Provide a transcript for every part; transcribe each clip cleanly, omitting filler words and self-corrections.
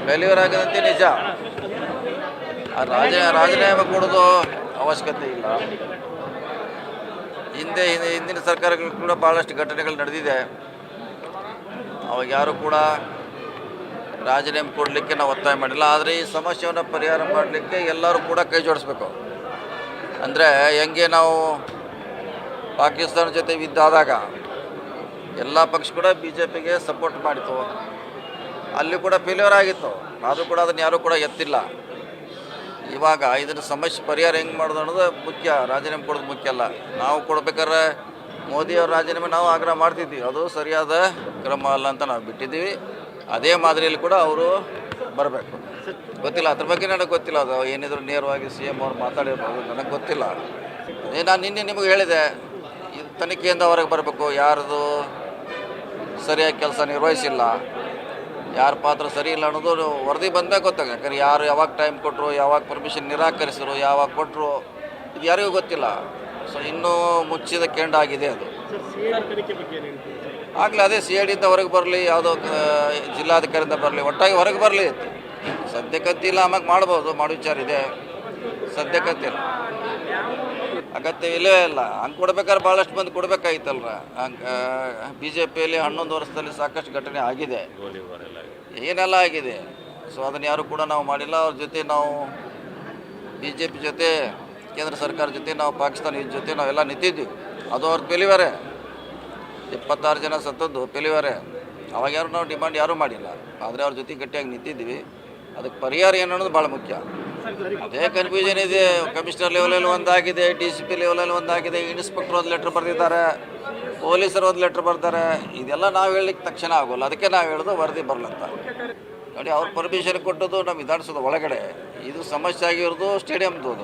Failure ಆಗದಂತೆ ನಿಜ. ಆ ರಾಜೀನಾಮೆ ಕೊಡೋದು ಅವಶ್ಯಕತೆ ಇಲ್ಲ. ಹಿಂದಿನ ಸರ್ಕಾರಗಳು ಕೂಡ ಭಾಳಷ್ಟು ಘಟನೆಗಳು ನಡೆದಿದೆ. ಅವಾಗ ಯಾರು ಕೂಡ ರಾಜೀನಾಮೆ ಕೊಡಲಿಕ್ಕೆ ನಾವು ಒತ್ತಾಯ ಮಾಡಿಲ್ಲ. ಆದರೆ ಈ ಸಮಸ್ಯೆಯನ್ನು ಪರಿಹಾರ ಮಾಡಲಿಕ್ಕೆ ಎಲ್ಲರೂ ಕೂಡ ಕೈ ಜೋಡಿಸ್ಬೇಕು. ಅಂದರೆ ಹೆಂಗೆ ನಾವು ಪಾಕಿಸ್ತಾನ ಜೊತೆ ಯುದ್ಧ ಆದಾಗ ಎಲ್ಲ ಪಕ್ಷ ಕೂಡ BJPಗೆ ಸಪೋರ್ಟ್ ಮಾಡಿತು. ಅಲ್ಲಿ ಕೂಡ ಫೇಲ್ಯೂರ್ ಆಗಿತ್ತು. ಆದರೂ ಕೂಡ ಅದನ್ನು ಯಾರೂ ಕೂಡ ಎತ್ತಿಲ್ಲ. ಇವಾಗ ಇದನ್ನು ಸಮಸ್ಯೆ ಪರಿಹಾರ ಹೆಂಗೆ ಮಾಡೋದು ಅನ್ನೋದು ಮುಖ್ಯ. ರಾಜೀನಾಮೆ ಕೊಡೋದು ಮುಖ್ಯ ಅಲ್ಲ. ನಾವು ಕೊಡ್ಬೇಕಾದ್ರೆ ಮೋದಿಯವ್ರ ರಾಜೀನಾಮೆ ನಾವು ಆಗ್ರಹ ಮಾಡ್ತಿದ್ವಿ. ಅದು ಸರಿಯಾದ ಕ್ರಮ ಅಲ್ಲ ಅಂತ ನಾವು ಬಿಟ್ಟಿದ್ದೀವಿ. ಅದೇ ಮಾದರಿಯಲ್ಲಿ ಕೂಡ ಅವರು ಬರಬೇಕು. ಗೊತ್ತಿಲ್ಲ, ಅದ್ರ ಬಗ್ಗೆ ನನಗೆ ಗೊತ್ತಿಲ್ಲ. ಅದು ಏನಿದ್ರು ನೇರವಾಗಿ CM ಅವ್ರು ಮಾತಾಡಿರ್ಬೋದು, ನನಗೆ ಗೊತ್ತಿಲ್ಲ. ನಾನು ನಿನ್ನೆ ನಿಮಗೆ ಹೇಳಿದೆ, ಇದು ತನಿಖೆಯಿಂದ ಹೊರಗೆ ಬರಬೇಕು. ಯಾರ್ದು ಸರಿಯಾಗಿ ಕೆಲಸ ನಿರ್ವಹಿಸಿಲ್ಲ, ಯಾರ ಪಾತ್ರ ಸರಿ ಇಲ್ಲ ಅನ್ನೋದು ವರದಿ ಬಂದಾಗ ಗೊತ್ತಾಗ. ಯಾಕಂದ್ರೆ ಯಾರು ಯಾವಾಗ ಟೈಮ್ ಕೊಟ್ಟರು, ಯಾವಾಗ ಪರ್ಮಿಷನ್ ನಿರಾಕರಿಸಿದ್ರು, ಯಾವಾಗ ಕೊಟ್ಟರು, ಇದು ಯಾರಿಗೂ ಗೊತ್ತಿಲ್ಲ. ಸೊ ಇನ್ನೂ ಮುಚ್ಚಿದ ಕೆಂಡ ಆಗಿದೆ ಅದು. ಆಗಲೇ ಅದೇ CIDಯಿಂದ ಹೊರಗೆ ಬರಲಿ, ಯಾವುದೋ ಜಿಲ್ಲಾಧಿಕಾರಿಯಿಂದ ಬರಲಿ, ಒಟ್ಟಾಗಿ ಹೊರಗೆ ಬರಲಿ. ಸದ್ಯಕ್ಕಂತಿಲ್ಲ, ಆಮ್ಯಾಗ ಮಾಡ್ಬೋದು, ಮಾಡೋ ವಿಚಾರ ಇದೆ. ಸದ್ಯಕ್ಕಂತಿಲ್ಲ, ಅಗತ್ಯ ಇಲ್ಲವೇ ಇಲ್ಲ. ಹಂಗೆ ಕೊಡ್ಬೇಕಾದ್ರೆ ಭಾಳಷ್ಟು ಮಂದಿ ಕೊಡಬೇಕಾಗಿತ್ತಲ್ರ. ಹಂಗೆ BJPಯಲ್ಲಿ 11 ವರ್ಷದಲ್ಲಿ ಸಾಕಷ್ಟು ಘಟನೆ ಆಗಿದೆ, ಏನೆಲ್ಲ ಆಗಿದೆ. ಸೊ ಅದನ್ನು ಯಾರು ಕೂಡ ನಾವು ಮಾಡಿಲ್ಲ. ಅವ್ರ ಜೊತೆ ನಾವು BJP ಜೊತೆ, ಕೇಂದ್ರ ಸರ್ಕಾರ ಜೊತೆ, ನಾವು ಪಾಕಿಸ್ತಾನ ಜೊತೆ ನಾವೆಲ್ಲ ನಿಂತಿದ್ವಿ. ಅದು ಅವ್ರ ಫೇಲ್ಯೂರೇ. 26 ಜನ ಸತ್ತದ್ದು ಫೇಲ್ಯೂರೇ. ಅವಾಗ ಯಾರು ನಾವು ಡಿಮಾಂಡ್ ಯಾರೂ ಮಾಡಿಲ್ಲ. ಆದರೆ ಅವ್ರ ಜೊತೆ ಗಟ್ಟಿಯಾಗಿ ನಿಂತಿದ್ವಿ. ಅದಕ್ಕೆ ಪರಿಹಾರ ಏನು ಅನ್ನೋದು ಭಾಳ ಮುಖ್ಯ. ಅದೇ ಕನ್ಫ್ಯೂಷನ್ ಇದೆ. ಕಮಿಷನರ್ ಲೆವೆಲಲ್ಲಿ ಒಂದಾಗಿದೆ, DCP ಲೆವೆಲಲ್ಲಿ ಒಂದಾಗಿದೆ, ಇನ್ಸ್ಪೆಕ್ಟರ್ ಒಂದು ಲೆಟ್ರ್ ಬರೆದಿದ್ದಾರೆ, ಪೊಲೀಸರು ಒಂದು ಲೆಟ್ರ್ ಬರ್ತಾರೆ. ಇದೆಲ್ಲ ನಾವು ಹೇಳಲಿಕ್ಕೆ ತಕ್ಷಣ ಆಗೋಲ್ಲ. ಅದಕ್ಕೆ ನಾವು ಹೇಳೋದು ವರದಿ ಬರಲಂತ. ನೋಡಿ, ಅವ್ರು ಪರ್ಮಿಷನ್ ಕೊಟ್ಟದ್ದು ನಮ್ಮ ವಿಧಾನಸೌಧ ಒಳಗಡೆ. ಇದು ಸಮಸ್ಯೆ ಆಗಿರೋದು ಸ್ಟೇಡಿಯಮ್ದು.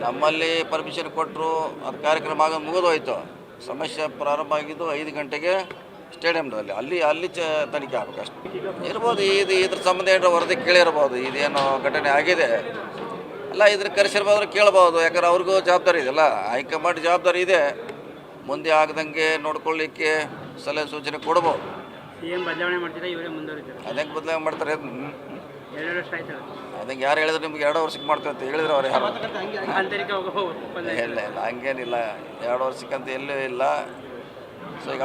ನಮ್ಮಲ್ಲಿ ಪರ್ಮಿಷನ್ ಕೊಟ್ಟರು, ಅದು ಕಾರ್ಯಕ್ರಮ ಆಗೋದು ಮುಗಿದೋಯ್ತು. ಸಮಸ್ಯೆ ಪ್ರಾರಂಭ ಆಗಿದ್ದು 5 ಗಂಟೆಗೆ ಸ್ಟೇಡಿಯಮ್ದಲ್ಲಿ. ಅಲ್ಲಿ ತನಿಖೆ ಆಗಬೇಕು ಅಷ್ಟೇ. ಇರ್ಬೋದು, ಇದ್ರ ಸಂಬಂಧ ಏನಾರ ವರದಿ ಕೇಳಿರ್ಬೋದು. ಇದೇನೋ ಘಟನೆ ಆಗಿದೆ ಅಲ್ಲ, ಇದ್ರ ಕರೆಸಿರ್ಬೋದ್ರೆ ಕೇಳ್ಬೋದು. ಯಾಕಂದ್ರೆ ಅವ್ರಿಗೂ ಜವಾಬ್ದಾರಿ ಇದೆಯಲ್ಲ, ಹೈಕಮಾಂಡ್ ಜವಾಬ್ದಾರಿ ಇದೆ. ಮುಂದೆ ಆಗದಂಗೆ ನೋಡ್ಕೊಳ್ಳಿಕ್ಕೆ ಸಲಹೆ ಸೂಚನೆ ಕೊಡ್ಬೋದು. ಬದಲಾವಣೆ ಮಾಡ್ತಾರೆ, ಇವರೇ ಮುಂದುವರಿತಾರೆ. ಅದಂಗೆ ಬದಲಾವಣೆ ಮಾಡ್ತಾರೆ. 2 ವರ್ಷ ಆಯ್ತು. ಅದಂಗೆ ಯಾರು ಹೇಳಿದ್ರೆ ನಿಮ್ಗೆ 2 ವರ್ಷಕ್ಕೆ ಮಾಡ್ತಾರೆ ಅಂತ ಹೇಳಿದ್ರೆ ಅವ್ರು ಯಾರು? ಆಂತರಿಕ ಇಲ್ಲ ಹಂಗೇನಿಲ್ಲ. 2 ವರ್ಷಕ್ಕಂತ ಎಲ್ಲೂ ಇಲ್ಲ.